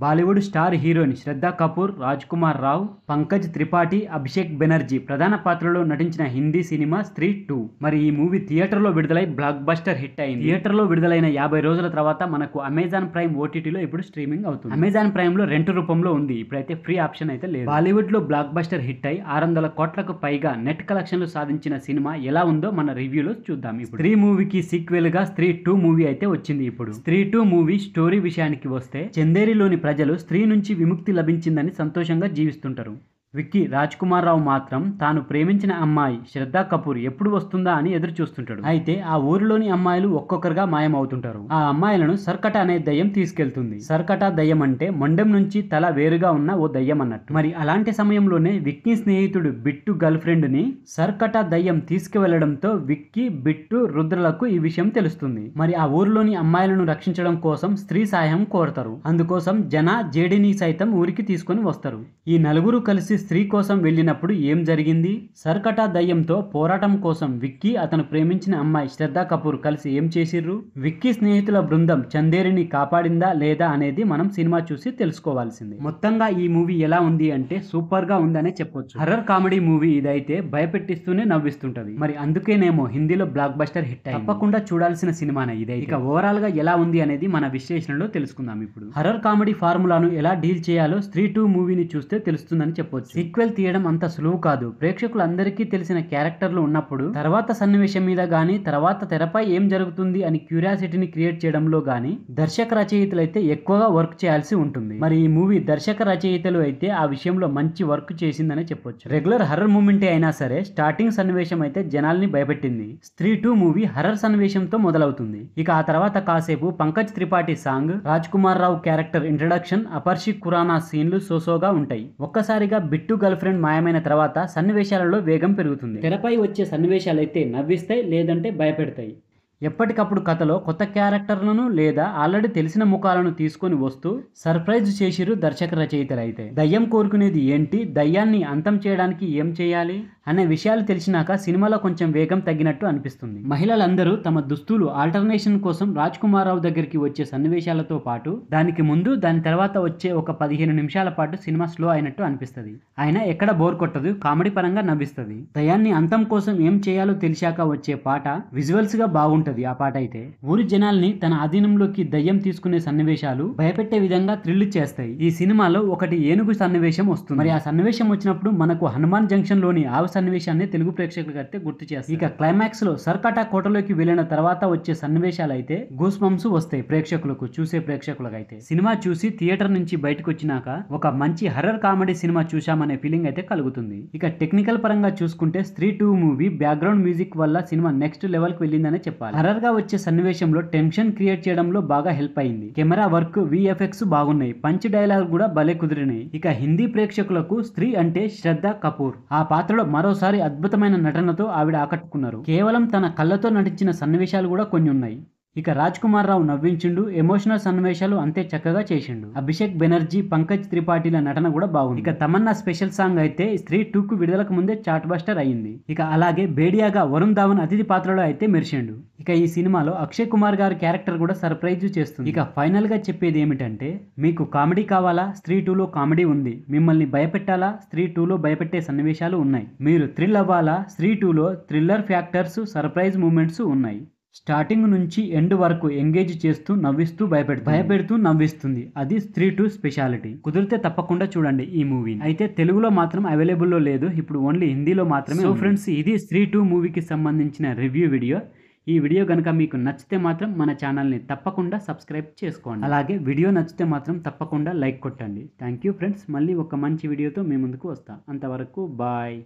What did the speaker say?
Bollywood star heroine శ్రద్ధా కపూర్, రాజ్ కుమార్ రావు, పంకజ్ త్రిపాఠి, అభిషేక్ బెనర్జీ ప్రధాన పాత్రలో నటించిన హిందీ సినిమా స్త్రీ 2. మరి ఈ మూవీ థియేటర్లో విడుదలై బ్లాక్ బస్టర్ హిట్ అయింది. థియేటర్లో విడుదలైన 50 రోజుల తర్వాత మనకు అమెజాన్ ప్రైమ్ ఓటీటీలో ఇప్పుడు స్ట్రీమింగ్ అవుతుంది. అమెజాన్ ప్రైమ్ లో రెంట్ రూపంలో ఉంది. ఇప్పుడైతే ఫ్రీ ఆప్షన్ అయితే లేదు. బాలీవుడ్ లో బ్లాక్ బస్టర్ హిట్ అయి 600 కోట్లకు పైగా నెట్ కలెక్షన్లు సాధించిన సినిమా ఎలా ఉందో మన రివ్యూలో చూద్దాం. ఇప్పుడు స్త్రీ మూవీకి సీక్వెల్ గా స్త్రీ 2 మూవీ అయితే వచ్చింది. ఇప్పుడు స్త్రీ 2 మూవీ స్టోరీ విషయానికి వస్తే, చందేరిలోని ప్రజలు స్త్రీ నుంచి విముక్తి లభించిందని సంతోషంగా జీవిస్తుంటారు. విక్కీ రాజ్ కుమార్ రావు మాత్రం తాను ప్రేమించిన అమ్మాయి శ్రద్ధా కపూర్ ఎప్పుడు వస్తుందా అని ఎదురు చూస్తుంటాడు. అయితే ఆ ఊరిలోని అమ్మాయిలు ఒక్కొక్కరుగా మాయమవుతుంటారు. ఆ అమ్మాయిలను సర్కట అనే దయ్యం తీసుకెళ్తుంది. సర్కట దయ్యం అంటే మొండెం నుంచి తల వేరుగా ఉన్న ఓ దయ్యం అన్నట్టు. మరి అలాంటి సమయంలోనే విక్కీ స్నేహితుడు బిట్టు గర్ల్ ఫ్రెండ్ ని సర్కట దయ్యం తీసుకువెళ్లడంతో విక్కీ, బిట్టు, రుద్రలకు ఈ విషయం తెలుస్తుంది. మరి ఆ ఊరిలోని అమ్మాయిలను రక్షించడం కోసం స్త్రీ సహాయం కోరతారు. అందుకోసం జన, జేడీని సైతం ఊరికి తీసుకొని వస్తారు. ఈ నలుగురు కలిసి స్త్రీ కోసం వెళ్ళినప్పుడు ఏం జరిగింది? సర్కట దయ్యంతో పోరాటం కోసం విక్కీ, అతను ప్రేమించిన అమ్మాయి శ్రద్ధా కపూర్ కలిసి ఏం చేసిర్రు? విక్కీ స్నేహితుల బృందం చందేరిని కాపాడిందా లేదా అనేది మనం సినిమా చూసి తెలుసుకోవాల్సింది. మొత్తంగా ఈ మూవీ ఎలా ఉంది అంటే సూపర్ గా ఉందనే చెప్పొచ్చు. హర్రర్ కామెడీ మూవీ ఇదైతే భయపెట్టిస్తూనే నవ్విస్తుంటది. మరి అందుకేనేమో హిందీలో బ్లాక్ బస్టర్ హిట్ అయ్యింది. తప్పకుండా చూడాల్సిన సినిమానే ఇదే. ఇక ఓవరాల్ గా ఎలా ఉంది అనేది మన విశ్లేషణలో తెలుసుకుందాం. ఇప్పుడు హర్రర్ కామెడీ ఫార్ములాను ఎలా డీల్ చేయాలో స్త్రీ 2 మూవీని చూస్తే తెలుస్తుందని చెప్పొచ్చు. సీక్వెల్ తీయడం అంత సులువు కాదు. ప్రేక్షకులందరికీ తెలిసిన క్యారెక్టర్లు ఉన్నప్పుడు తర్వాత సన్నివేశం మీద గానీ, తర్వాత తెరపై ఏం జరుగుతుంది అని క్యూరియాసిటీని క్రియేట్ చేయడంలో గానీ దర్శక రచయితలు అయితే ఎక్కువగా వర్క్ చేయాల్సి ఉంటుంది. మరి ఈ మూవీ దర్శక రచయితలు అయితే ఆ విషయంలో మంచి వర్క్ చేసిందనే చెప్పొచ్చు. రెగ్యులర్ హర్రర్ మూమెంటే అయినా సరే స్టార్టింగ్ సన్నివేశం అయితే జనాల్ని భయపెట్టింది. స్త్రీ 2 మూవీ హర్రర్ సన్నివేశంతో మొదలవుతుంది. ఇక ఆ తర్వాత కాసేపు పంకజ్ త్రిపాఠి సాంగ్, రాజ్ కుమార్ రావు క్యారెక్టర్ ఇంట్రడక్షన్, అపర్షి ఖురానా సీన్లు సోసోగా ఉంటాయి. ఒక్కసారిగా బిట్టు గర్ల్ ఫ్రెండ్ మాయమైన తర్వాత సన్నివేశాలలో వేగం పెరుగుతుంది. తెరపై వచ్చే సన్నివేశాలైతే నవ్విస్తాయి, లేదంటే భయపెడతాయి. ఎప్పటికప్పుడు కథలో కొత్త క్యారెక్టర్లను లేదా ఆల్రెడీ తెలిసిన ముఖాలను తీసుకొని వస్తూ సర్ప్రైజ్ చేసిరు దర్శక రచయితలు. అయితే దయ్యం కోరుకునేది ఏంటి, దయ్యాన్ని అంతం చేయడానికి ఏం చేయాలి అనే విషయాలు తెలిసినాక సినిమాలో కొంచెం వేగం తగ్గినట్టు అనిపిస్తుంది. మహిళలందరూ తమ దుస్తులు ఆల్టర్నేషన్ కోసం రాజ్ కుమార్ రావు దగ్గరికి వచ్చే సన్నివేశాలతో పాటు దానికి ముందు, దాని తర్వాత వచ్చే ఒక 15 నిమిషాల పాటు సినిమా స్లో అయినట్టు అనిపిస్తుంది. అయినా ఎక్కడ బోర్ కొట్టదు, కామెడీ పరంగా నవ్విస్తుంది. దయ్యాన్ని అంతం కోసం ఏం చేయాలో తెలిసాక వచ్చే పాట విజువల్స్ గా బాగుంటుంది. ఆ పాట అయితే ఊరి జనాల్ని తన ఆధీనంలోకి దయ్యం తీసుకునే సన్నివేశాలు భయపెట్టే విధంగా థ్రిల్ చేస్తాయి. ఈ సినిమాలో ఒకటి ఏనుగు సన్నివేశం వస్తుంది. మరి ఆ సన్నివేశం వచ్చినప్పుడు మనకు హనుమాన్ జంక్షన్ లోని ఆవు సన్నివేశాన్ని తెలుగు ప్రేక్షకులకు అయితే గుర్తు చేస్తారు. ఇక క్లైమాక్స్ లో సర్కటా కోటలోకి వెళ్ళిన తర్వాత వచ్చే సన్నివేశాలు అయితే గూస్ బంప్స్ వస్తాయి ప్రేక్షకులకు, చూసే ప్రేక్షకులకు. అయితే సినిమా చూసి థియేటర్ నుంచి బయటకు వచ్చినాక ఒక మంచి హర్రర్ కామెడీ సినిమా చూశామనే ఫీలింగ్ అయితే కలుగుతుంది. ఇక టెక్నికల్ పరంగా చూసుకుంటే స్త్రీ 2 మూవీ బ్యాక్గ్రౌండ్ మ్యూజిక్ వల్ల సినిమా నెక్స్ట్ లెవెల్ కి వెళ్ళిందనే చెప్పాలి. హర్రర్ గా వచ్చే సన్నివేశంలో టెన్షన్ క్రియేట్ చేయడంలో బాగా హెల్ప్ అయింది. కెమెరా వర్క్, విఎఫ్ఎక్స్ బాగున్నాయి. పంచ్ డైలాగ్ కూడా భలే కుదిరినాయి. ఇక హిందీ ప్రేక్షకులకు స్త్రీ అంటే శ్రద్ధా కపూర్. ఆ పాత్రలో మరోసారి అద్భుతమైన నటనతో ఆవిడ ఆకట్టుకున్నారు. కేవలం తన కళ్ళతో నటించిన సన్నివేశాలు కూడా కొన్ని ఉన్నాయి. ఇక రాజ్ కుమార్ రావు నవ్వించిండు, ఎమోషనల్ సన్నివేశాలు అంతే చక్కగా చేసిండు. అభిషేక్ బెనర్జీ, పంకజ్ త్రిపాఠిల నటన కూడా బాగుంది. ఇక తమన్నా స్పెషల్ సాంగ్ అయితే స్త్రీ 2 కు విడుదలకు ముందే చార్ట్ బస్టర్ అయ్యింది. ఇక అలాగే బేడియాగా వరుణ్ ధావన్ అతిథి పాత్రలో అయితే మెరిసిండు. ఇక ఈ సినిమాలో అక్షయ్ కుమార్ గారి క్యారెక్టర్ కూడా సర్ప్రైజ్ చేస్తుంది. ఇక ఫైనల్ గా చెప్పేది ఏమిటంటే, మీకు కామెడీ కావాలా? స్త్రీ 2 లో కామెడీ ఉంది. మిమ్మల్ని భయపెట్టాలా? స్త్రీ 2 లో భయపెట్టే సన్నివేశాలు ఉన్నాయి. మీరు థ్రిల్ అవ్వాలా? స్త్రీ 2 లో థ్రిల్లర్ ఫ్యాక్టర్స్, సర్ప్రైజ్ మూమెంట్స్ ఉన్నాయి. స్టార్టింగ్ నుంచి ఎండ్ వరకు ఎంగేజ్ చేస్తూ నవ్విస్తూ భయపెడుతూ నవ్విస్తుంది. అది స్త్రీ 2 స్పెషాలిటీ. కుదిరితే తప్పకుండా చూడండి ఈ మూవీని. అయితే తెలుగులో మాత్రం అవైలబుల్లో లేదు, ఇప్పుడు ఓన్లీ హిందీలో మాత్రమే. సో ఫ్రెండ్స్, ఇది స్త్రీ 2 మూవీకి సంబంధించిన రివ్యూ వీడియో. ఈ వీడియో కనుక మీకు నచ్చితే మాత్రం మన ఛానల్ని తప్పకుండా సబ్స్క్రైబ్ చేసుకోండి. అలాగే వీడియో నచ్చితే మాత్రం తప్పకుండా లైక్ కొట్టండి. Thank you friends. మళ్ళీ ఒక మంచి వీడియోతో మీ ముందుకు వస్తా. అంతవరకు బాయ్.